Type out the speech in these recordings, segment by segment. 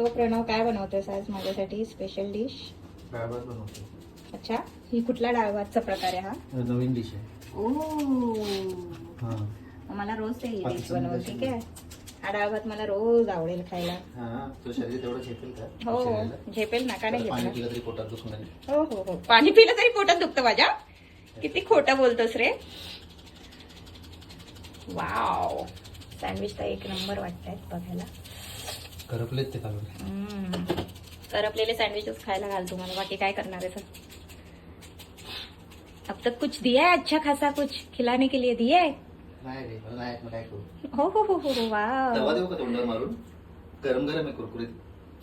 So Pranab काय बनवतोस आज माझ्यासाठी स्पेशल डिश? डाळ भात बनवतो. अच्छा, ही कुठला डाळ भातचा प्रकार आहे हा? नवीन डिश आहे. ओ, हा मला रोज ते ही डिश पाकिस्तानी बनवून, dish ठीक आहे? हा डाळ भात मला रोज आवडेल खायला. हा तो शरीर तेवढं झेपेल का? हो शरीराला? झेपेल ना, का नाही पाणी झेपणार? पिलं तरी पोटात दुखून नाही. हो हो हो, पाणी पिलं तरी पोटात दुखतं माझ्या. किती खोटं बोलतोस रे. वाव, सँडविच तर एक नंबर वाटतायत बघायला. करपलेत ते खालून. करपलेले सँडविचेस खायला घाल तुम्हाला, बाकी काय करणार आहे सर? अब तक कुछ दिया है अच्छा खासा, कुछ खिलाने के लिए दिया है? नाही रे, मला नाही, मग काय करू? हो हो हो हो तवा वाव. देऊ का तोंडावर मारून? गरम गरम आहे, कुरकुरीत,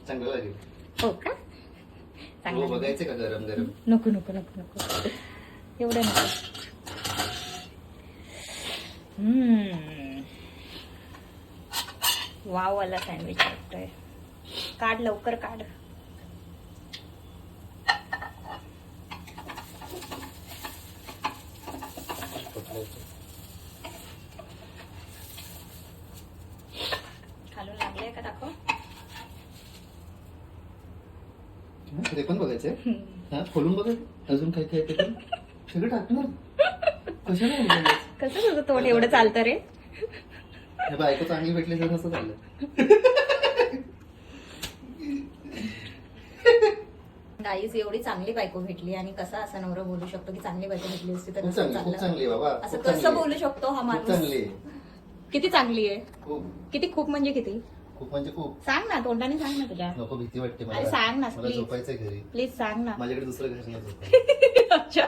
चांगलं लागेल. हो का? हो, चांगलं. बघायचं का गरम गरम? नको नको नको नको, एवढं नको. वाव वाला सँडविच वाटतोय. काढ लवकर काढ. खालून लागले का दाखव. ते पण बघायचंय. हा, खोलून बघायचं अजून काय काय ते पण सगळं टाकणार. कशाला बघायचं? कसं तुझं तोंड एवढं चालतं रे? बायको चांगली भेटली तर कसं झालं? गाईज एवढी चांगली बायको भेटली आणि कसा असा नवरा बोलू शकतो की चांगली बायको भेटली असती तर खूप कसं चांगली, खूप चाललं? चांगली आहे बाबा. असं खूप कसं चांगली बोलू शकतो हा आहे. खूप माणूस? चांगली आहे. किती चांगली आहे? खूप किती खूप म्हणजे किती? खूप म्हणजे खूप. सांग ना, तोंडाने सांग ना तुझ्या. नको, भीती वाटते अरे मला. सांग ना मला प्लीज झोपायचंय घरी. प्लीज सांग ना. माझ्याकडे दुसरं घर नाही झोपायला. अच्छा